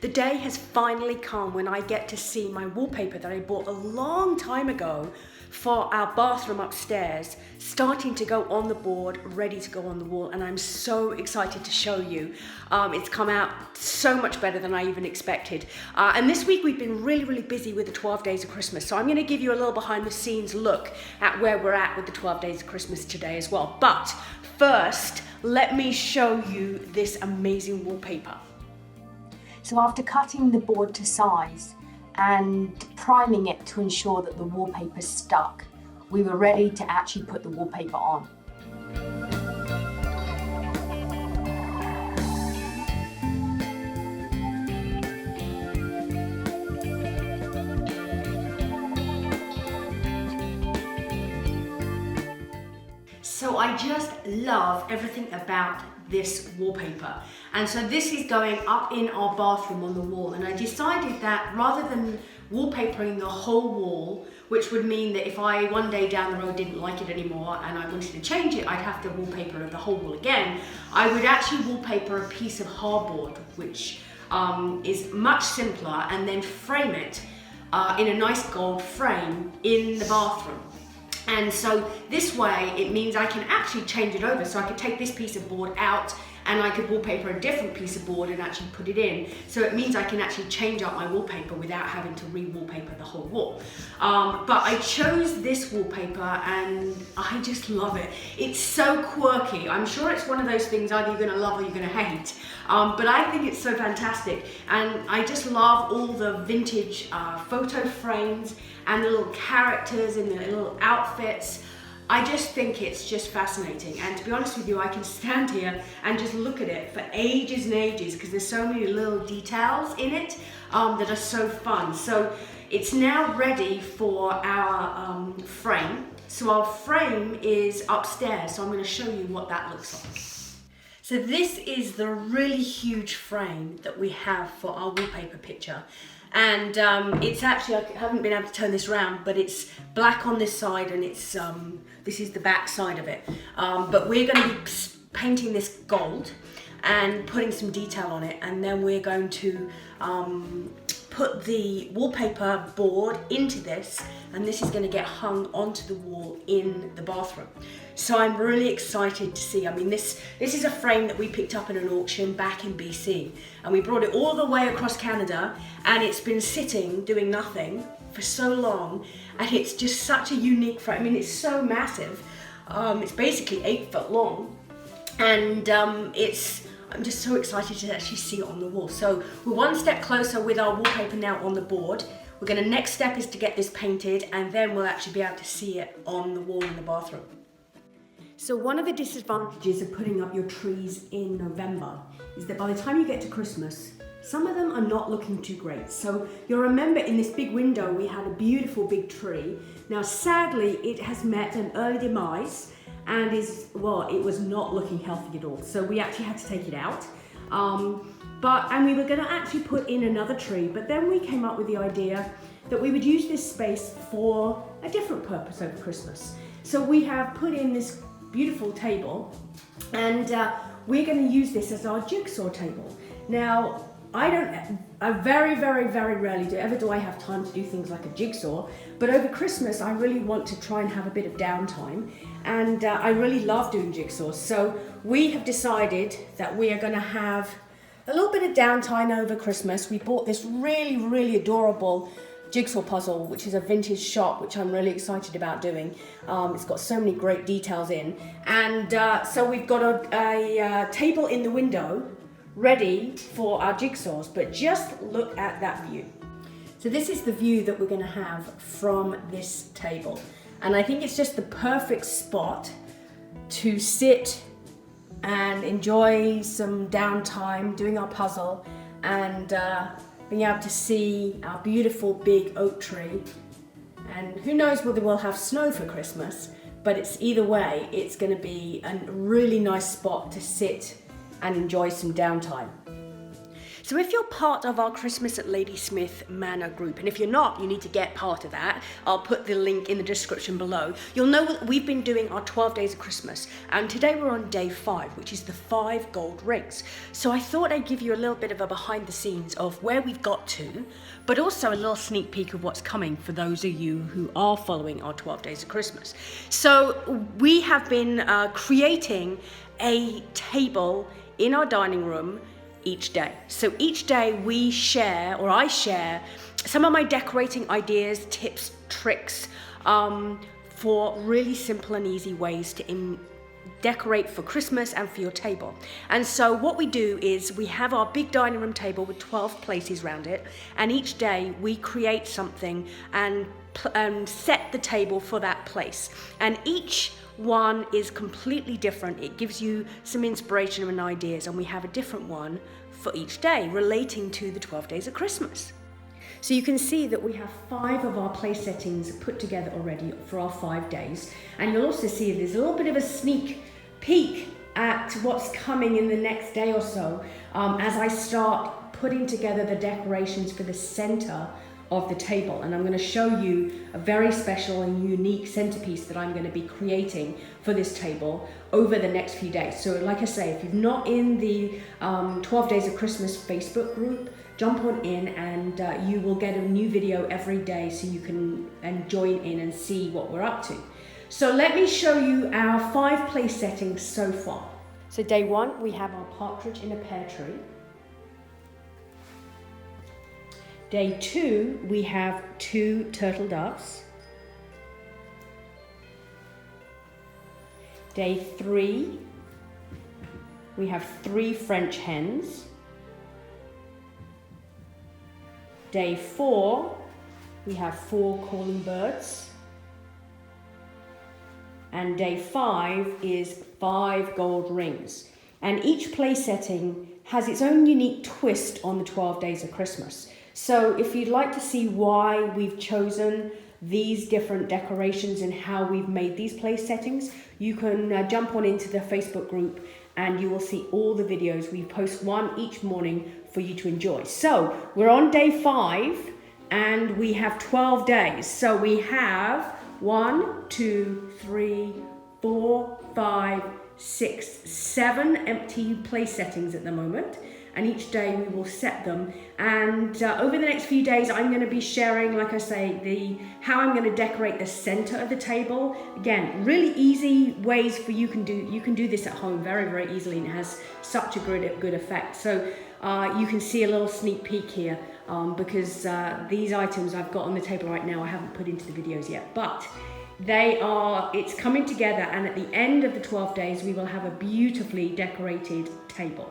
The day has finally come when I get to see my wallpaper that I bought a long time ago for our bathroom upstairs starting to go on the board, ready to go on the wall, and I'm so excited to show you. It's come out so much better than I even expected. And this week we've been really busy with the 12 days of Christmas, so I'm going to give you a little behind the scenes look at where we're at with the 12 days of Christmas today as well. But first, let me show you this amazing wallpaper. So after cutting the board to size and priming it to ensure that the wallpaper stuck, we were ready to actually put the wallpaper on. So I just love everything about this wallpaper, and so this is going up in our bathroom on the wall, and I decided that rather than wallpapering the whole wall, which would mean that if I one day down the road didn't like it anymore and I wanted to change it, I'd have to wallpaper the whole wall again, I would actually wallpaper a piece of hardboard, which is much simpler, and then frame it in a nice gold frame in the bathroom. And so this way it means I can actually change it over, so I could take this piece of board out and I could wallpaper a different piece of board and actually put it in. So it means I can actually change up my wallpaper without having to re-wallpaper the whole wall. But I chose this wallpaper and I just love it. It's so quirky. I'm sure it's one of those things either you're gonna love or you're gonna hate. But I think it's so fantastic. And I just love all the vintage photo frames and the little characters and the little outfits. I just think it's just fascinating, and to be honest with you, I can stand here and just look at it for ages and ages because there's so many little details in it that are so fun. So it's now ready for our frame. So our frame is upstairs, so I'm going to show you what that looks like. So this is the really huge frame that we have for our wallpaper picture. And it's actually, I haven't been able to turn this around, but it's black on this side, and it's this is the back side of it. But we're going to be painting this gold and putting some detail on it, and then we're going to put the wallpaper board into this, and this is going to get hung onto the wall in the bathroom. So I'm really excited to see. I mean, this is a frame that we picked up in an auction back in BC, and we brought it all the way across Canada, and it's been sitting doing nothing for so long, and it's just such a unique frame. I mean, it's so massive. It's basically 8 foot long, and I'm just so excited to actually see it on the wall. So we're one step closer with our wallpaper now on the board. Next step is to get this painted, and then we'll actually be able to see it on the wall in the bathroom. So one of the disadvantages of putting up your trees in November is that by the time you get to Christmas, some of them are not looking too great. So you'll remember in this big window we had a beautiful big tree. Now sadly it has met an early demise and it was not looking healthy at all. So we actually had to take it out. And we were going to actually put in another tree, but then we came up with the idea that we would use this space for a different purpose over Christmas. So we have put in this beautiful table, and we're going to use this as our jigsaw table. Now, I very rarely do I have time to do things like a jigsaw, but over Christmas I really want to try and have a bit of downtime, and I really love doing jigsaws. So we have decided that we are going to have a little bit of downtime over Christmas. We bought this really adorable jigsaw puzzle, which is a vintage shop, which I'm really excited about doing. It's got so many great details in, and so we've got a table in the window ready for our jigsaws, but just look at that view. So this is the view that we're going to have from this table, and I think it's just the perfect spot to sit and enjoy some downtime doing our puzzle and being able to see our beautiful big oak tree. And who knows whether we'll have snow for Christmas, but it's either way, it's going to be a really nice spot to sit and enjoy some downtime. So if you're part of our Christmas at Lady Smith Manor group, and if you're not, you need to get part of that. I'll put the link in the description below. You'll know that we've been doing our 12 days of Christmas, and today we're on day 5, which is the 5 gold rings. So I thought I'd give you a little bit of a behind the scenes of where we've got to, but also a little sneak peek of what's coming for those of you who are following our 12 days of Christmas. So we have been creating a table in our dining room each day. So each day we share, or I share, some of my decorating ideas, tips, tricks, for really simple and easy ways to decorate for Christmas and for your table. And so what we do is we have our big dining room table with 12 places around it, and each day we create something and set the table for that place. And each one is completely different. It gives you some inspiration and ideas, and we have a different one for each day relating to the 12 days of Christmas. So you can see that we have 5 of our place settings put together already for our 5 days. And you'll also see there's a little bit of a sneak peek at what's coming in the next day or so, as I start putting together the decorations for the center of the table. And I'm going to show you a very special and unique centerpiece that I'm going to be creating for this table over the next few days. So like I say, if you're not in the 12 Days of Christmas Facebook group, jump on in, and you will get a new video every day, so you can join in and see what we're up to. So let me show you our 5 place settings so far. So day 1, we have our partridge in a pear tree. Day 2, we have 2 turtle doves. Day 3, we have 3 French hens. Day 4, we have 4 calling birds. And day 5 is 5 gold rings. And each place setting has its own unique twist on the 12 days of Christmas. So if you'd like to see why we've chosen these different decorations and how we've made these place settings, you can jump on into the Facebook group, and you will see all the videos. We post one each morning for you to enjoy. So we're on day 5, and we have 12 days. So we have 1, 2, 3, 4, 5, 6, 7 empty place settings at the moment. And each day we will set them. And over the next few days, I'm going to be sharing, like I say, how I'm going to decorate the center of the table. Again, really easy ways for you can do this at home very, very easily, and it has such a good effect. So you can see a little sneak peek here, because these items I've got on the table right now I haven't put into the videos yet, but it's coming together, and at the end of the 12 days we will have a beautifully decorated table.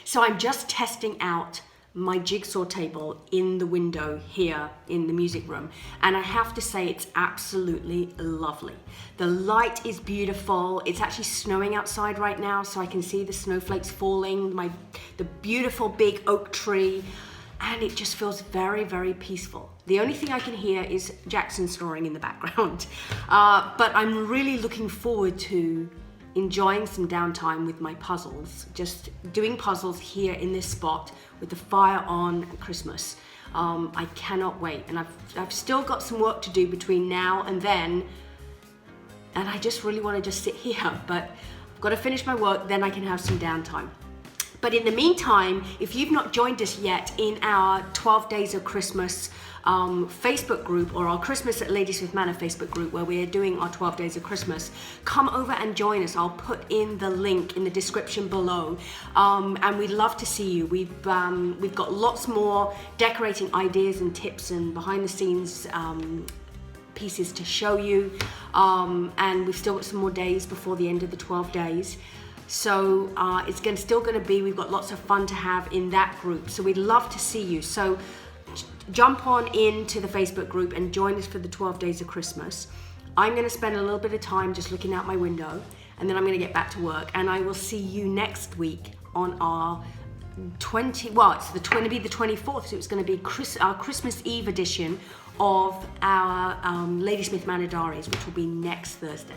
So I'm just testing out my jigsaw table in the window here in the music room, and I have to say it's absolutely lovely. The light is beautiful. It's actually snowing outside right now, so I can see the snowflakes falling, the beautiful big oak tree, and it just feels very, very peaceful. The only thing I can hear is Jackson snoring in the background, but I'm really looking forward to enjoying some downtime with my puzzles, just doing puzzles here in this spot with the fire on at Christmas. I cannot wait, and I've still got some work to do between now and then, and I just really want to just sit here, but I've got to finish my work, then I can have some downtime. But in the meantime, if you've not joined us yet in our 12 Days of Christmas Facebook group, or our Christmas at Lady Smith Manor Facebook group, where we're doing our 12 Days of Christmas, come over and join us. I'll put in the link in the description below, and we'd love to see you. We've got lots more decorating ideas and tips and behind the scenes pieces to show you, and we've still got some more days before the end of the 12 days. So it's still going to be, we've got lots of fun to have in that group. So we'd love to see you. So jump on into the Facebook group and join us for the 12 Days of Christmas. I'm going to spend a little bit of time just looking out my window, and then I'm going to get back to work. And I will see you next week on our it's going to be the 24th, so it's going to be our Christmas Eve edition of our Lady Smith Manor Diaries, which will be next Thursday.